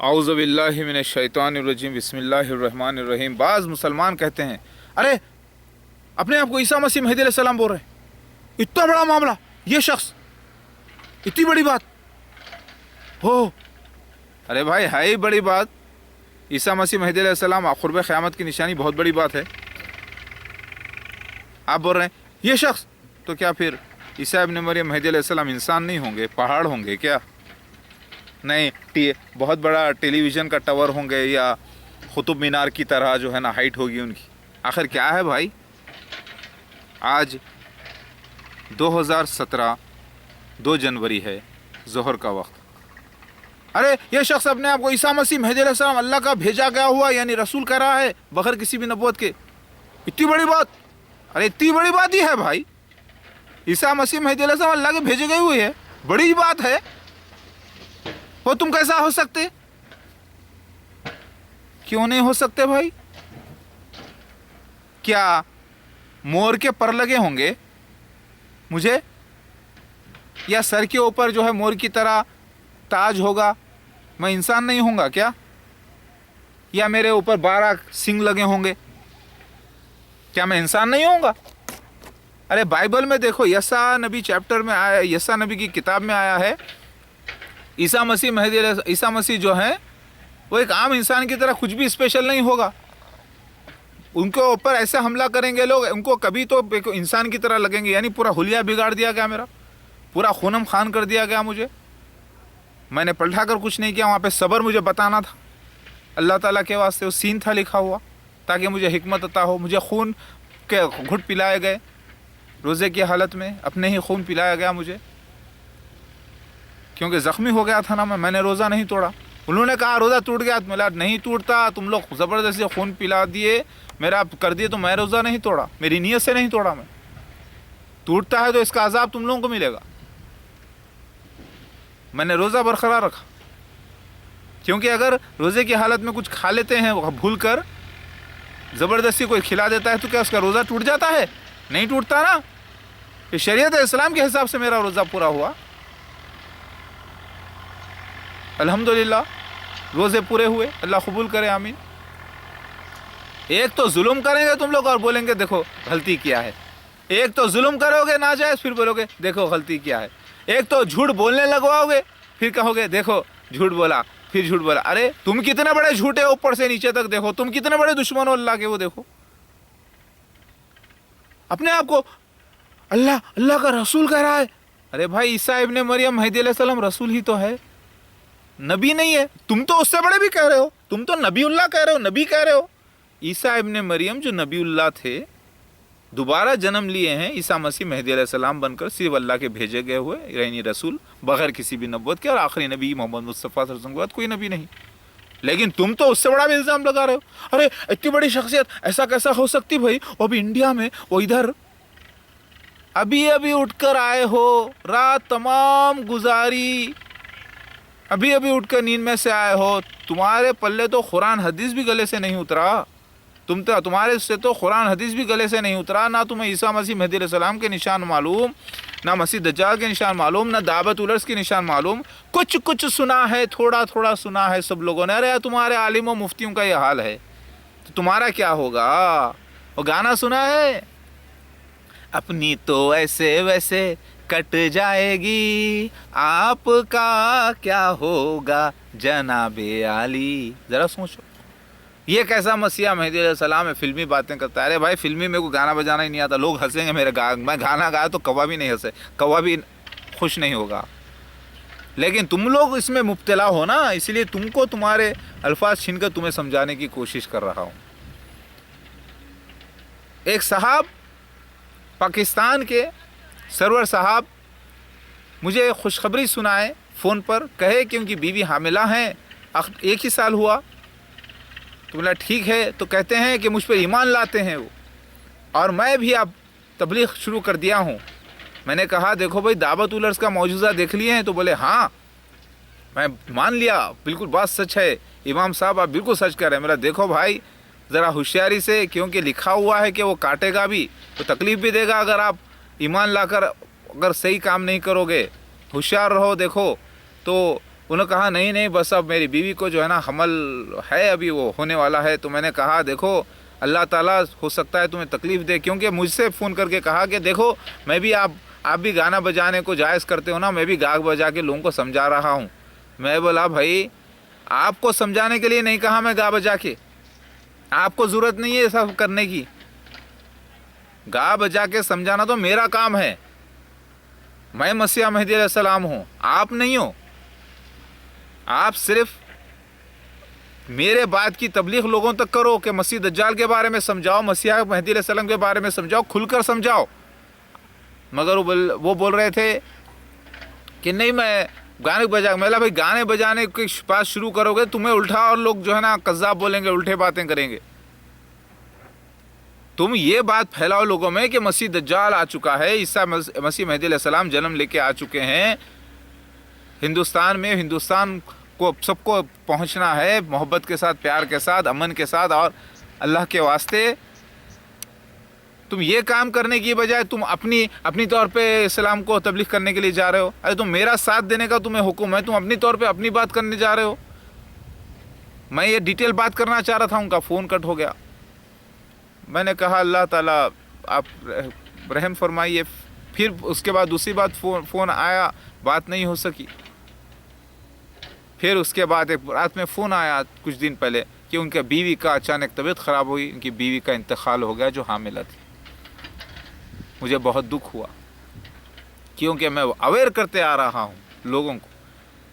औज़ु बिल्लाहि मिनश शैतानिर रजीम बिस्मिल्लाहिर्रहमानिर रहीम। बाज़ मुसलमान कहते हैं अरे अपने आप को ईसा मसीह महदी अलैहिस्सलाम बोल रहे हैं, इतना बड़ा मामला, ये शख्स, इतनी बड़ी बात हो। अरे भाई है ही बड़ी बात। ईसा मसीह महदी अलैहिस्सलाम क़ुर्ब क़यामत की निशानी बहुत बड़ी बात है। आप बोल रहे हैं ये शख्स, तो क्या फिर ईसा इब्न मरियम महदी अलैहिस्सलाम इंसान नहीं होंगे, पहाड़ होंगे क्या? नहीं, बहुत बड़ा टेलीविज़न का टावर होंगे या कुतुब मीनार की तरह जो है ना हाइट होगी उनकी। आखिर क्या है भाई? आज 2017 2 जनवरी है, ज़ोहर का वक्त। अरे ये शख्स अपने आप को ईसा मसीह महदी अलैहिस्सलाम अल्लाह का भेजा गया हुआ यानी रसूल कह रहा है बगैर किसी भी नबूवत के। इतनी बड़ी बात, अरे इतनी बड़ी बात ही है भाई। ईसा मसीह महदी अलैहिस्सलाम अल्लाह के भेजे गए हुए है, बड़ी बात है। वो तुम कैसा हो सकते? क्यों नहीं हो सकते भाई? क्या मोर के पर लगे होंगे मुझे, या सर के ऊपर जो है मोर की तरह ताज होगा? मैं इंसान नहीं होऊंगा क्या? या मेरे ऊपर 12 सिंग लगे होंगे, क्या मैं इंसान नहीं होऊंगा? अरे बाइबल में देखो, यसा नबी चैप्टर में आया, यसा नबी की किताब में आया है, ईसा मसीह जो है वो एक आम इंसान की तरह कुछ भी स्पेशल नहीं होगा। उनके ऊपर ऐसे हमला करेंगे लोग, उनको कभी तो एक इंसान की तरह लगेंगे। यानी पूरा हुलिया बिगाड़ दिया गया, मेरा पूरा खूनम खान कर दिया गया मुझे। मैंने पलटा कर कुछ नहीं किया, वहाँ पे सब्र मुझे बताना था। अल्लाह ताला के वास्ते वो सीन था लिखा हुआ ताकि मुझे हिकमत अता हो। मुझे खून के घुट पिलाए गए, रोज़े की हालत में अपने ही खून पिलाया गया मुझे, क्योंकि ज़ख्मी हो गया था ना मैंने रोज़ा नहीं तोड़ा। उन्होंने कहा रोज़ा टूट गया, मिला नहीं टूटता, तुम लोग ज़बरदस्ती खून पिला दिए, मेरा कर दिए, तो मैं रोज़ा नहीं तोड़ा, मेरी नीयत से नहीं तोड़ा मैं। टूटता है तो इसका अजाब तुम लोगों को मिलेगा। मैंने रोज़ा बरकरार रखा, क्योंकि अगर रोज़े की हालत में कुछ खा लेते हैं भूल कर, ज़बरदस्ती कोई खिला देता है, तो क्या उसका रोज़ा टूट जाता है? नहीं टूटता ना। तो शरीयत इस्लाम के हिसाब से मेरा रोज़ा पूरा हुआ, अल्हम्दुलिल्लाह। रोज़े पूरे हुए, अल्लाह कबूल करे, आमीन। एक तो जुल्म करेंगे तुम लोग और बोलेंगे देखो गलती किया है, एक तो जुल्म करोगे नाजायज़, फिर बोलोगे देखो गलती किया है, एक तो झूठ बोलने लगवाओगे, फिर कहोगे देखो झूठ बोला, फिर झूठ बोला। अरे तुम कितने बड़े झूठे हो, ऊपर से नीचे तक देखो, तुम कितने बड़े दुश्मन हो अल्लाह के, वो देखो। अपने आप को अल्लाह अल्लाह का रसूल कह रहा है। अरे भाई ईसा इब्ने मरियम महदी अलैहिस्सलाम रसूल ही तो है, नबी नहीं है। तुम तो उससे बड़े भी कह रहे हो, तुम तो नबीउल्लाह कह रहे हो, नबी कह रहे हो। ईसा इब्ने मरियम जो नबीउल्लाह थे, दोबारा जन्म लिए हैं ईसा मसीह महदी अलैहिस्सलाम बनकर, सिर्फ अल्लाह के भेजे गए हुए यानी रसूल, बगैर किसी भी नबूवत के, और आखिरी नबी मोहम्मद मुस्तफ़ा सल्लल्लाहु अलैहि वसल्लम के बाद कोई नबी नहीं। लेकिन तुम तो उससे बड़ा भी इल्ज़ाम लगा रहे हो। अरे इतनी बड़ी शख्सियत ऐसा कैसा हो सकती भाई? वो भी इंडिया में, वो इधर अभी अभी उठकर आए हो, रात तमाम गुजारी, अभी अभी उठकर नींद में से आए हो, तुम्हारे पल्ले तो कुरान हदीस भी गले से नहीं उतरा। तुम्हारे से तो कुरान हदीस भी गले से नहीं उतरा। ना तुम्हें ईसा मसीह महदी अलैहिस्सलाम के निशान मालूम, ना मसीह दज्जाल के निशान मालूम, ना दावत उलर्स के निशान मालूम। कुछ कुछ सुना है, थोड़ा थोड़ा सुना है सब लोगों ने। अरे तुम्हारे आलिम व मुफ्तियों का ये हाल है, तो तुम्हारा क्या होगा? वो गाना सुना है, अपनी तो ऐसे वैसे कट जाएगी, आपका क्या होगा जनाबे आली। ज़रा सोचो, ये कैसा मसीहा महदी अलैहिस्सलाम है, फिल्मी बातें करता है। अरे भाई फिल्मी मेरे को गाना बजाना ही नहीं आता, लोग हंसेंगे मेरे मैं गाना गाया तो कौवा भी नहीं हंसे, कौवा भी खुश नहीं होगा। लेकिन तुम लोग इसमें मुब्तला हो ना, इसलिए तुमको तुम्हारे अल्फाज छीनकर तुम्हें समझाने की कोशिश कर रहा हूँ। एक साहब पाकिस्तान के सरवर साहब मुझे खुशखबरी सुनाए फ़ोन पर, कहे कि उनकी बीवी हामिला हैं, 1 ही साल हुआ। तो बोला ठीक है, तो कहते हैं कि मुझ पर ईमान लाते हैं वो, और मैं भी अब तबलीग शुरू कर दिया हूँ। मैंने कहा देखो भाई दावत उलर्स का मौजूदा देख लिए हैं? तो बोले हाँ मैं मान लिया, बिल्कुल बात सच है, इमाम साहब आप बिल्कुल सच कह रहे हैं। मेरा देखो भाई ज़रा होशियारी से, क्योंकि लिखा हुआ है कि वो काटेगा भी तो तकलीफ़ भी देगा अगर आप ईमान लाकर अगर सही काम नहीं करोगे। होशियार रहो, देखो तो انہوں نے کہا نہیں نہیں بس اب میری بیوی کو جو ہے نا حمل ہے ابھی وہ ہونے والا ہے. تو میں نے کہا دیکھو اللہ تعالیٰ ہو سکتا ہے تمہیں تکلیف دے, کیونکہ مجھ سے فون کر کے کہا کہ دیکھو میں بھی آپ بھی گانا بجانے کو جائز کرتے ہو نا, میں بھی گا بجا کے لوگوں کو سمجھا رہا ہوں. میں بولا بھائی آپ کو سمجھانے کے لیے نہیں کہا میں گا بجا کے, آپ کو ضرورت نہیں ہے یہ سب کرنے کی. گا بجا کے سمجھانا تو میرا کام ہے. میں مسیح مہدی علیہ السلام ہوں, آپ نہیں ہو. آپ صرف میرے بات کی تبلیغ لوگوں تک کرو کہ مسیح دجال کے بارے میں سمجھاؤ, مسیح مہدی علیہ السلام کے بارے میں سمجھاؤ, کھل کر سمجھاؤ. مگر وہ بول رہے تھے کہ نہیں میں گانے بجا. میں بھائی گانے بجانے کی بات شروع کرو گے تمہیں الٹا اور لوگ جو ہے نا کذاب بولیں گے, الٹے باتیں کریں گے. تم یہ بات پھیلاؤ لوگوں میں کہ مسیح دجال آ چکا ہے, عیسیٰ مسیح مہدی علیہ السلام جنم لے کے آ چکے ہیں ہندوستان میں. ہندوستان کو سب کو پہنچنا ہے محبت کے ساتھ, پیار کے ساتھ, امن کے ساتھ, اور اللہ کے واسطے تم یہ کام کرنے کی بجائے تم اپنی طور پہ اسلام کو تبلیغ کرنے کے لیے جا رہے ہو. ارے تم میرا ساتھ دینے کا تمہیں حکم ہے, تم اپنی طور پہ اپنی بات کرنے جا رہے ہو. میں یہ ڈیٹیل بات کرنا چاہ رہا تھا, ان کا فون کٹ ہو گیا. میں نے کہا اللہ تعالیٰ آپ رحم فرمائیے. پھر اس کے بعد دوسری بات فون آیا, بات نہیں ہو سکی. پھر اس کے بعد ایک رات میں فون آیا کچھ دن پہلے کہ ان کے بیوی کا اچانک طبیعت خراب ہوئی, ان کی بیوی کا انتقال ہو گیا جو حاملہ تھی. مجھے بہت دکھ ہوا, کیونکہ میں اویئر کرتے آ رہا ہوں لوگوں کو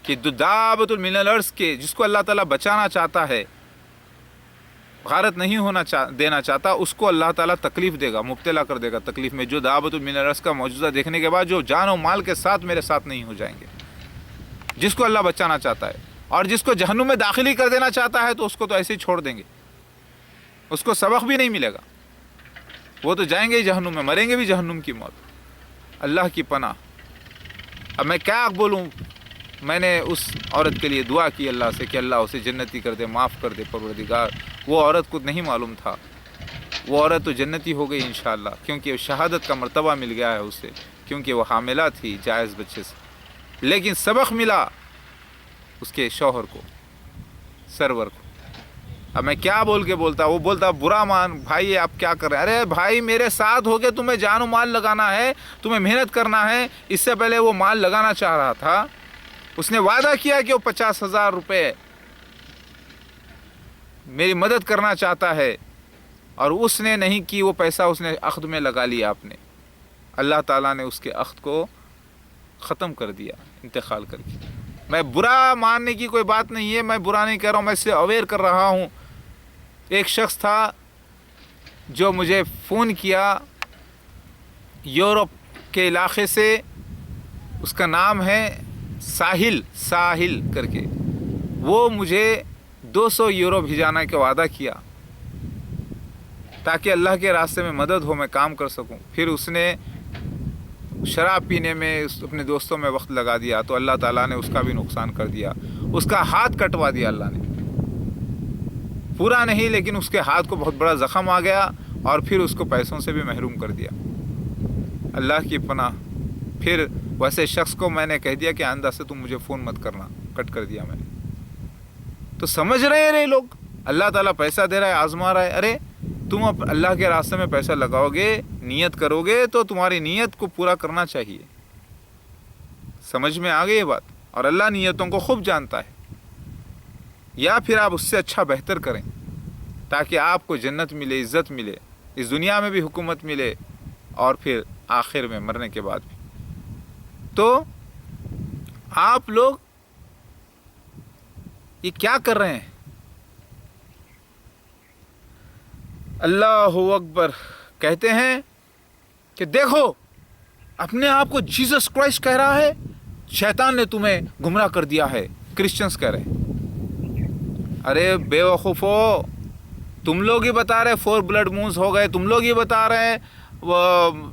کہ دعوت من الارض کے جس کو اللہ تعالیٰ بچانا چاہتا ہے, غارت نہیں ہونا دینا چاہتا, اس کو اللہ تعالیٰ تکلیف دے گا, مبتلا کر دے گا تکلیف میں. جو دعوت من الارض کا معجزہ دیکھنے کے بعد جو جان و مال کے ساتھ میرے ساتھ نہیں ہو جائیں گے. جس کو اللہ بچانا چاہتا ہے, اور جس کو جہنم میں داخلی کر دینا چاہتا ہے تو اس کو تو ایسے ہی چھوڑ دیں گے, اس کو سبق بھی نہیں ملے گا. وہ تو جائیں گے ہی جہنم میں, مریں گے بھی جہنم کی موت. اللہ کی پناہ. اب میں کیا بولوں. میں نے اس عورت کے لیے دعا کی اللہ سے کہ اللہ اسے جنتی کر دے, معاف کر دے پروردگار. وہ عورت کو نہیں معلوم تھا, وہ عورت تو جنتی ہو گئی انشاءاللہ, کیونکہ شہادت کا مرتبہ مل گیا ہے اسے, کیونکہ وہ حاملہ تھی جائز بچے سے. لیکن سبق ملا اس کے شوہر کو, سرور کو. اب میں کیا بول کے بولتا, وہ بولتا برا مان بھائی آپ کیا کر رہے ہیں. ارے بھائی میرے ساتھ ہو کے تمہیں جان و مال لگانا ہے, تمہیں محنت کرنا ہے. اس سے پہلے وہ مال لگانا چاہ رہا تھا, اس نے وعدہ کیا کہ وہ 50,000 روپے میری مدد کرنا چاہتا ہے, اور اس نے نہیں کی. وہ پیسہ اس نے عقد میں لگا لیا آپ نے. اللہ تعالیٰ نے اس کے عقد کو ختم کر دیا انتقال کر کے. میں برا ماننے کی کوئی بات نہیں ہے, میں برا نہیں کر رہا ہوں, میں اس سے اویئر کر رہا ہوں. ایک شخص تھا جو مجھے فون کیا یورپ کے علاقے سے, اس کا نام ہے ساحل کر کے. وہ مجھے 200 یورو بھیجانے کا وعدہ کیا تاکہ اللہ کے راستے میں مدد ہو, میں کام کر سکوں. پھر اس نے شراب پینے میں اپنے دوستوں میں وقت لگا دیا, تو اللہ تعالیٰ نے اس کا بھی نقصان کر دیا. اس کا ہاتھ کٹوا دیا اللہ نے, پورا نہیں لیکن اس کے ہاتھ کو بہت بڑا زخم آ گیا, اور پھر اس کو پیسوں سے بھی محروم کر دیا. اللہ کی پناہ. پھر ویسے شخص کو میں نے کہہ دیا کہ آئندہ سے تم مجھے فون مت کرنا, کٹ کر دیا میں نے. تو سمجھ رہے ہیں لوگ, اللہ تعالیٰ پیسہ دے رہا ہے, آزما رہا ہے. ارے تم اللہ کے راستے میں پیسہ لگاؤ گے, نیت کرو گے, تو تمہاری نیت کو پورا کرنا چاہیے. سمجھ میں آ گئی یہ بات. اور اللہ نیتوں کو خوب جانتا ہے. یا پھر آپ اس سے اچھا بہتر کریں تاکہ آپ کو جنت ملے, عزت ملے, اس دنیا میں بھی حکومت ملے, اور پھر آخر میں مرنے کے بعد بھی. تو آپ لوگ یہ کیا کر رہے ہیں؟ اللہ اکبر. کہتے ہیں کہ دیکھو اپنے آپ کو جیسس کرائسٹ کہہ رہا ہے, شیطان نے تمہیں گمراہ کر دیا ہے, کرسچنز کہہ رہے ہیں. ارے بے وقوفو, تم لوگ ہی بتا رہے 4 بلڈ مونز ہو گئے, تم لوگ ہی بتا رہے ہیں وہ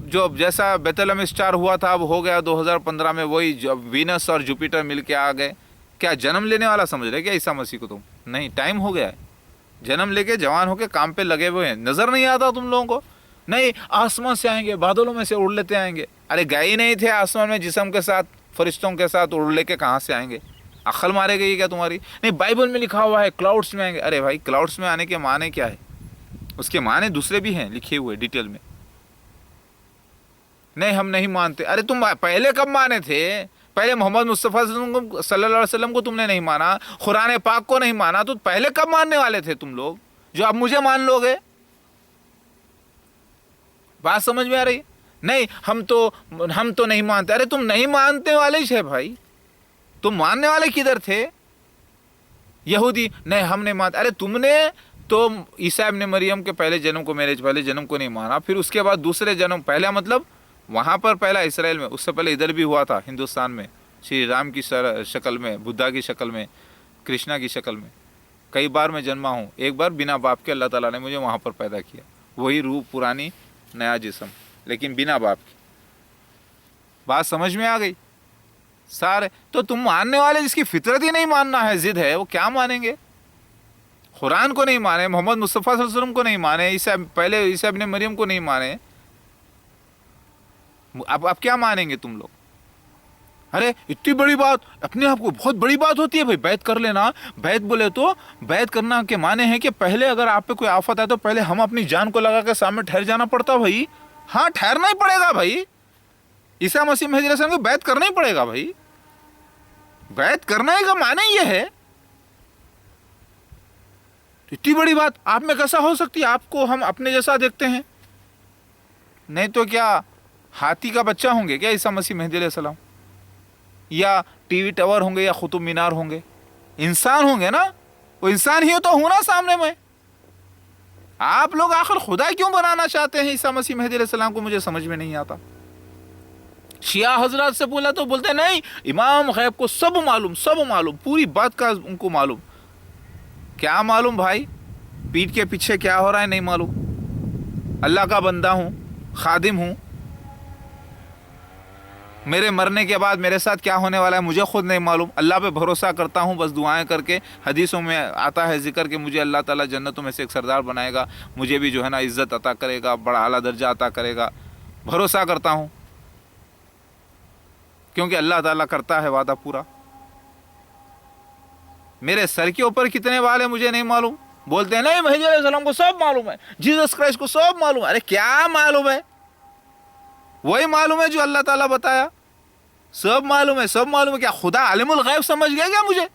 جو جیسا بیتلہم اسٹار ہوا تھا اب ہو گیا 2015 میں, وہی وینس اور جوپیٹر مل کے آ گئے. کیا جنم لینے والا سمجھ رہے کیا عیسیٰ مسیح کو تم؟ نہیں, ٹائم ہو گیا ہے. جنم لے کے جوان ہو کے کام پہ لگے ہوئے ہیں. نظر نہیں آتا تم لوگوں کو؟ نہیں آسمان سے آئیں گے, بادلوں میں سے اڑ لیتے آئیں گے. ارے گئے ہی نہیں تھے آسمان میں جسم کے ساتھ, فرشتوں کے ساتھ اڑ لے کے کہاں سے آئیں گے؟ अक्ल मारे गई क्या तुम्हारी? नहीं, बाइबल में लिखा हुआ है क्लाउड्स में आएंगे। अरे भाई, क्लाउड्स में आने के माने क्या है? उसके माने दूसरे भी हैं लिखे हुए डिटेल में। नहीं, हम नहीं मानते। अरे तुम पहले कब माने थे? पहले मोहम्मद मुस्तफ़ा सल्लल्लाहु अलैहि वसल्लम को तुमने नहीं माना, कुरान पाक को नहीं माना, तो पहले कब मानने वाले थे तुम लोग, जो अब मुझे मान लोगे? बात समझ में आ रही? नहीं, हम तो नहीं मानते। अरे तुम नहीं मानते वाले ही है भाई, तुम मानने वाले किधर थे? यहूदी नहीं, हम नहीं मानते। अरे तुमने तो ईसा इब्न मरियम के पहले जन्म को, मेरे पहले जन्म को नहीं माना, फिर उसके बाद दूसरे जन्म, पहला मतलब वहाँ पर पहला इसराइल में, उससे पहले इधर भी हुआ था हिंदुस्तान में, श्री राम की शक्ल में, बुद्धा की शक्ल में, कृष्णा की शक्ल में। कई बार मैं जन्मा हूँ, एक बार बिना बाप के अल्लाह ताला ने मुझे वहाँ पर पैदा किया, वही रूह, पुरानी नया जिस्म, लेकिन बिना बाप की। बात समझ में आ गई सारे? तो तुम मानने वाले जिसकी फितरत ही नहीं मानना है, जिद है, वो क्या मानेंगे? कुरान को नहीं माने, मोहम्मद मुस्तफ़ा सल्लल्लाहु अलैहि वसल्लम को नहीं माने, ईसा इब्न मरियम को नहीं माने, अब क्या मानेंगे तुम लोग? अरे इतनी बड़ी बात, अपने आप को बहुत बड़ी बात होती है भाई, बैत कर लेना। बैत बोले तो बैत करना के माने हैं कि पहले अगर आप पे कोई आफत है तो पहले हम अपनी जान को लगा के सामने ठहर जाना पड़ता भाई। हाँ, ठहरना ही पड़ेगा भाई। ईसा मसीह महदी अलैहि सलाम को बैत करना ही पड़ेगा भाई। बैत करना का माने ये है। इतनी बड़ी बात आप में कैसा हो सकती है? आपको हम अपने जैसा देखते हैं, नहीं तो क्या हाथी का बच्चा होंगे क्या ईसा मसीह महदी अलैहि सलाम? या टीवी टावर होंगे, या कुतुब मीनार होंगे? इंसान होंगे ना, वो इंसान ही तो हूं ना सामने में। आप लोग आखिर खुदा क्यों बनाना चाहते हैं ईसा मसीह महदी अलैहि सलाम को? मुझे समझ में नहीं आता। शिया हजरत से बोला तो बोलते नहीं, इमाम गैब को सब मालूम, पूरी बात का उनको मालूम। क्या मालूम भाई? पीठ के पीछे क्या हो रहा है नहीं मालूम। अल्लाह का बंदा हूं, खादिम हूं, मेरे मरने के बाद मेरे साथ क्या होने वाला है मुझे खुद नहीं मालूम। अल्लाह पे भरोसा करता हूँ बस दुआएं करके। हदीसों में आता है जिक्र कि मुझे अल्लाह ताला जन्नतों में से एक सरदार बनाएगा, मुझे भी जो है ना इज़्ज़त अता करेगा, बड़ा आला दर्जा अता करेगा। भरोसा करता हूँ क्योंकि अल्लाह ताला करता है वादा पूरा। मेरे सर के ऊपर कितने बाल है मुझे नहीं मालूम। बोलते हैं नहीं, महदी अलैहिस्सलाम को सब मालूम है, जीसस क्राइस्ट को सब मालूम है। अरे क्या मालूम है? वही मालूम है जो अल्लाह ताला बताया। सब मालूम है क्या खुदा आलिमुल गैब समझ गया क्या मुझे?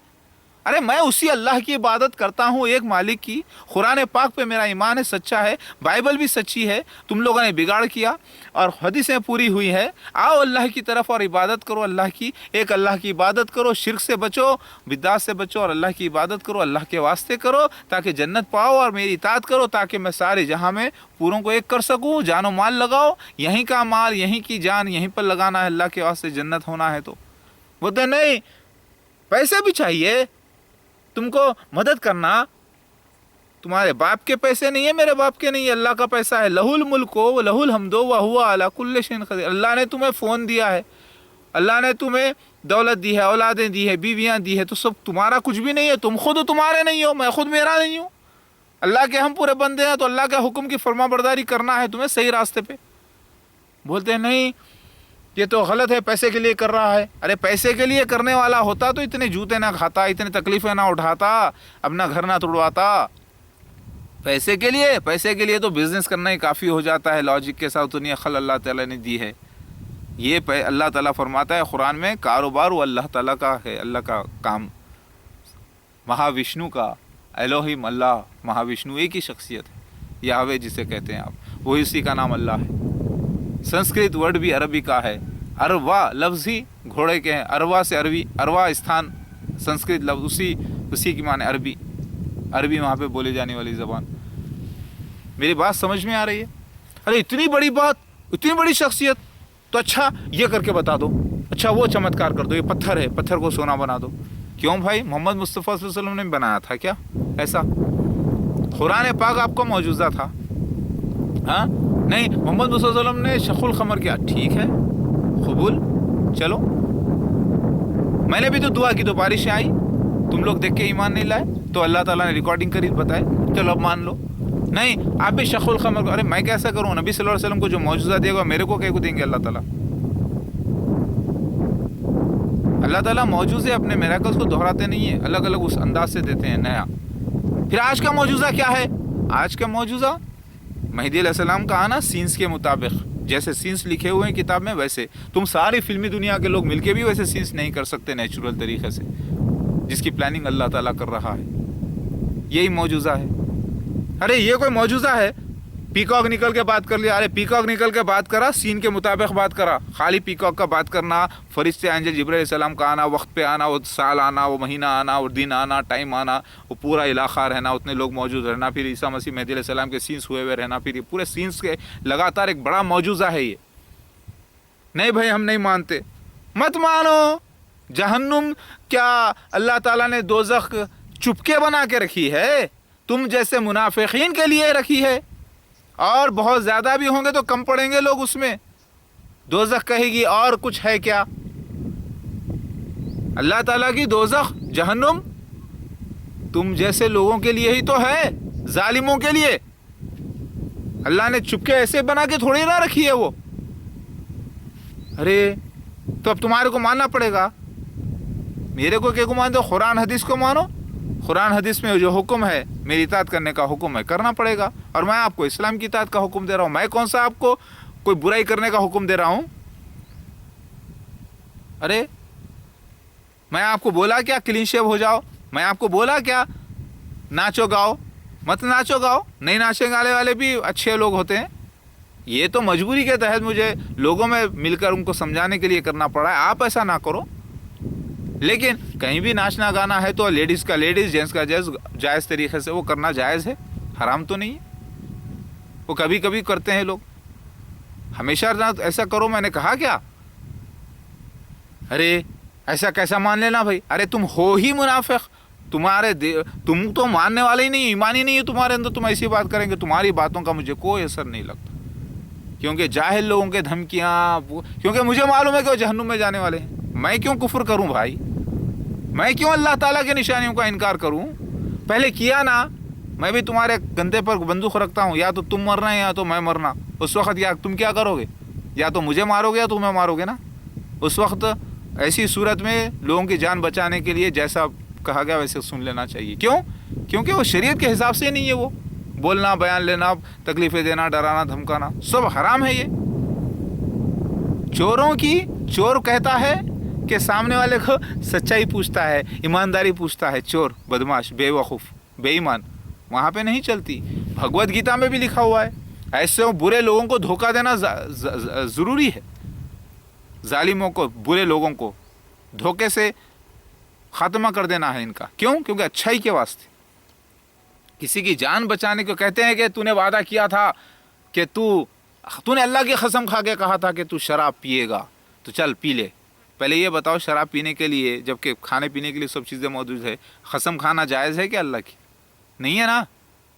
अरे मैं उसी अल्लाह की इबादत करता हूँ, एक मालिक की। कुरान पाक पे मेरा ईमान है, सच्चा है, बाइबल भी सच्ची है। तुम लोगों ने बिगाड़ किया और हदीसें पूरी हुई है। आओ अल्लाह की तरफ और इबादत करो अल्लाह की, एक अल्लाह की इबादत करो, शिर्क से बचो, बिद्दात से बचो और अल्लाह की इबादत करो, अल्लाह के वास्ते करो ताकि जन्नत पाओ, और मेरी इताअत करो ताकि मैं सारे जहाँ में पूरों को एक कर सकूँ। जानो माल लगाओ, यहीं का माल, यहीं की जान यहीं पर लगाना है अल्लाह के वास्ते, जन्नत होना है। तो बोलते नहीं, पैसे भी चाहिए तुमको, मदद करना तुम्हारे बाप के पैसे नहीं है, मेरे बाप के नहीं है, अल्लाह का पैसा है। लहुल मुल्को व लहुल हम्दो व हुवा अला कुल्लि शैइन क़दीर। अल्लाह ने तुम्हें फ़ोन दिया है, अल्लाह ने तुम्हें दौलत दी है, औलादें दी है, बीवियाँ दी है, तो सब तुम्हारा कुछ भी नहीं है। तुम खुद तुम्हारे नहीं हो, मैं खुद मेरा नहीं हूँ। अल्लाह के हम पूरे बंदे हैं, तो अल्लाह के हुक्म की फरमाबरदारी करना है तुम्हें सही रास्ते पे। बोलते हैं नहीं, ये तो गलत है, पैसे के लिए कर रहा है। अरे पैसे के लिए करने वाला होता तो इतने जूते ना खाता, इतनी तकलीफें ना उठाता, अपना घर ना तोड़वाता। पैसे के लिए तो बिजनेस करना ही काफ़ी हो जाता है। लॉजिक के साथ उतनी अक्ल अल्लाह ताला ने दी है। ये अल्लाह ताला फरमाता है कुरान में, कारोबार वो अल्लाह ताला का है, अल्लाह का काम, महाविष्णु का। एलोहिम अल्लाह, महाविष्णु एक ही शख्सियत है, याहवे जिसे कहते हैं आप, वही उसी का नाम अल्लाह है। संस्कृत वर्ड भी अरबी का है। अरवा लफ्ज़ ही घोड़े के हैं, अरवा से अरवी, अरवा स्थान, संस्कृत लफ्ज़ उसी की माने अरबी, अरबी वहाँ पे बोली जाने वाली ज़बान। मेरी बात समझ में आ रही है? अरे इतनी बड़ी बात, इतनी बड़ी शख्सियत, तो अच्छा ये करके बता दो, अच्छा वो चमत्कार कर दो, ये पत्थर है, पत्थर को सोना बना दो। क्यों भाई? मोहम्मद मुस्तफ़ा सल्लल्लाहु अलैहि वसल्लम ने बनाया था क्या ऐसा? कुरान पाक आपका मौजूदा था? हाँ नहीं, मोहम्मद मुस्तफ़ा सल्लल्लाहु अलैहि वसल्लम ने शखुल खमर किया, ठीक है कबूल, चलो। मैंने भी तो दुआ की तो बारिश आई, तुम लोग देख के ईमान नहीं लाए, तो अल्लाह ताला ने रिकॉर्डिंग करी बताए, चलो अब मान लो। नहीं, आप भी शखुल खमर, अरे मैं कैसा करूँ? नबी सल्लल्लाहु अलैहि वसल्लम को जो मौजूदा देगा मेरे को क्या को देंगे अल्लाह ताला? اللہ تعالیٰ معجزے اپنے میراکلز کو دہراتے نہیں ہیں، الگ الگ اس انداز سے دیتے ہیں نیا۔ پھر آج کا معجزہ کیا ہے؟ آج کا معجزہ مہدی علیہ السلام کا آنا سینس کے مطابق، جیسے سینس لکھے ہوئے ہیں کتاب میں، ویسے تم ساری فلمی دنیا کے لوگ مل کے بھی ویسے سینس نہیں کر سکتے نیچرل طریقے سے، جس کی پلاننگ اللہ تعالیٰ کر رہا ہے۔ یہی معجزہ ہے۔ ارے یہ کوئی معجزہ ہے؟ پیکاک نکل کے بات کر لیا، ارے پیکاک نکل کے بات کرا، سین کے مطابق بات کرا، خالی پیکاک کا بات کرنا، فرشتے انجل جبرائیل علیہ السلام کا آنا، وقت پہ آنا، وہ سال آنا، وہ مہینہ آنا، وہ دن آنا، ٹائم آنا، وہ پورا علاقہ رہنا، اتنے لوگ موجود رہنا، پھر عیسیٰ مسیح مہدی علیہ السلام کے سینس ہوئے ہوئے رہنا، پھر یہ پورے سینس کے لگاتار ایک بڑا معجزہ ہے یہ۔ نہیں بھائی ہم نہیں مانتے، مت مانو۔ جہنم کیا اللہ تعالیٰ نے دوزخ چپکے بنا کے رکھی ہے؟ تم جیسے منافقین کے لیے رکھی ہے، اور بہت زیادہ بھی ہوں گے تو کم پڑیں گے لوگ اس میں۔ دوزخ کہے گی اور کچھ ہے کیا؟ اللہ تعالیٰ کی دوزخ جہنم تم جیسے لوگوں کے لیے ہی تو ہے، ظالموں کے لیے۔ اللہ نے چپکے ایسے بنا کے تھوڑی نہ رکھی ہے وہ۔ ارے تو اب تمہارے کو ماننا پڑے گا۔ میرے کو کیا کو مان دو؟ قرآن حدیث کو مانو۔ قرآن حدیث میں جو حکم ہے میری اطاعت کرنے کا حکم ہے، کرنا پڑے گا۔ اور میں آپ کو اسلام کی اطاعت کا حکم دے رہا ہوں، میں کون سا آپ کو کوئی برائی کرنے کا حکم دے رہا ہوں؟ ارے میں آپ کو بولا کیا کلین شیو ہو جاؤ؟ میں آپ کو بولا کیا ناچو گاؤ؟ مت ناچو گاؤ۔ نہیں ناچے گانے والے بھی اچھے لوگ ہوتے ہیں۔ یہ تو مجبوری کے تحت مجھے لوگوں میں مل کر ان کو سمجھانے کے لیے کرنا پڑا ہے، آپ ایسا نہ کرو۔ لیکن کہیں بھی ناچنا گانا ہے تو لیڈیز کا لیڈیز، جینس کا جینس، جائز طریقے سے وہ کرنا جائز ہے، حرام تو نہیں ہے۔ وہ کبھی کبھی کرتے ہیں لوگ، ہمیشہ نہ ایسا کرو۔ میں نے کہا کیا؟ ارے ایسا کیسا مان لینا بھائی؟ ارے تم ہو ہی منافق، تم تو ماننے والے ہی نہیں، ایمان ہی نہیں ہے تمہارے اندر، تم ایسی بات کریں گے، تمہاری باتوں کا مجھے کوئی اثر نہیں لگتا، کیونکہ جاہل لوگوں کے دھمکیاں، کیونکہ مجھے معلوم ہے کہ وہ جہنم میں جانے والے ہیں۔ میں کیوں کفر کروں بھائی؟ میں کیوں اللہ تعالیٰ کے نشانیوں کا انکار کروں؟ پہلے کیا نا، میں بھی تمہارے گندے پر بندوق رکھتا ہوں، یا تو تم مرنا ہے یا تو میں مرنا۔ اس وقت یا تم کیا کرو گے؟ یا تو مجھے مارو گے یا تمہیں مارو گے نا۔ اس وقت ایسی صورت میں لوگوں کی جان بچانے کے لیے جیسا کہا گیا ویسے سن لینا چاہیے۔ کیوں؟ کیونکہ وہ شریعت کے حساب سے نہیں ہے، وہ بولنا، بیان لینا، تکلیفیں دینا، ڈرانا، دھمکانا سب حرام ہے۔ یہ چوروں کی چور کہتا ہے کہ سامنے والے کو سچائی پوچھتا ہے، ایمانداری پوچھتا ہے، چور، بدماش، بے وقوف، بے ایمان وہاں پہ نہیں چلتی۔ بھگوت گیتا میں بھی لکھا ہوا ہے، ایسے برے لوگوں کو دھوکہ دینا ضروری ہے۔ ظالموں کو، برے لوگوں کو دھوکے سے خاتمہ کر دینا ہے ان کا۔ کیوں؟ کیونکہ اچھائی کے واسطے، کسی کی جان بچانے کو کہتے ہیں کہ تو نے وعدہ کیا تھا کہ تو نے اللہ کی قسم کھا کے کہا تھا کہ تو شراب پیے گا، تو چل پی لے۔ پہلے یہ بتاؤ، شراب پینے کے لیے، جبکہ کھانے پینے کے لیے سب چیزیں موجود ہے، قسم کھانا جائز ہے کہ اللہ کی؟ نہیں ہے نا۔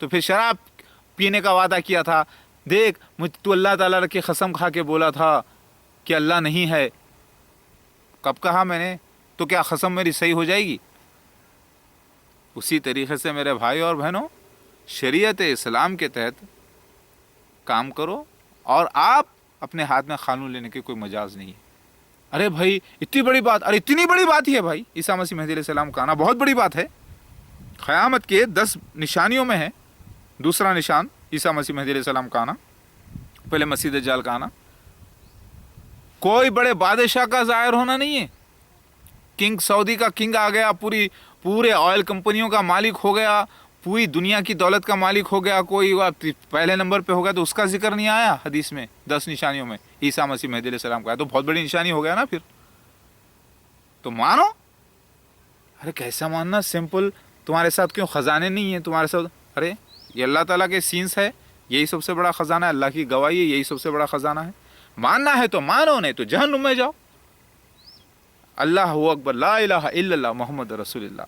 تو پھر شراب پینے کا وعدہ کیا تھا، دیکھ تو اللہ تعالیٰ کی قسم کھا کے بولا تھا کہ اللہ نہیں ہے، کب کہا میں نے؟ تو کیا قسم میری صحیح ہو جائے گی؟ اسی طریقے سے میرے بھائی اور بہنوں، شریعت اسلام کے تحت کام کرو، اور آپ اپنے ہاتھ میں قانون لینے کی کوئی مجاز نہیں ہے۔ ارے بھائی اتنی بڑی بات، ارے اتنی بڑی بات ہی ہے بھائی، عیسیٰ مسیح مہدی علیہ السلام کا آنا بہت بڑی بات ہے۔ قیامت کے 10 نشانیوں میں ہے دوسرا نشان عیسیٰ مسیح مہدی علیہ السلام کا آنا، پہلے مسیح دجال کا آنا۔ کوئی بڑے بادشاہ کا ظاہر ہونا نہیں ہے، کنگ سعودی کا کنگ آ گیا، پورے آئل کمپنیوں کا مالک ہو گیا، پوری دنیا کی دولت کا مالک ہو گیا، کوئی پہلے نمبر پہ ہو گیا تو اس کا ذکر نہیں آیا حدیث میں 10 نشانیوں میں عیسیٰ مسیح مہدی علیہ السلام کا، تو بہت بڑی نشانی ہو گیا نا پھر تو مانو۔ ارے کیسا ماننا؟ سمپل، تمہارے ساتھ کیوں خزانے نہیں ہیں تمہارے ساتھ؟ ارے یہ اللہ تعالیٰ کے سینس ہے، یہی سب سے بڑا خزانہ ہے، اللہ کی گواہی ہے، یہی سب سے بڑا خزانہ ہے۔ ماننا ہے تو مانو، نہیں تو جہنم میں جاؤ۔ اللہ اکبر، لا الہ الا اللہ، محمد رسول اللہ۔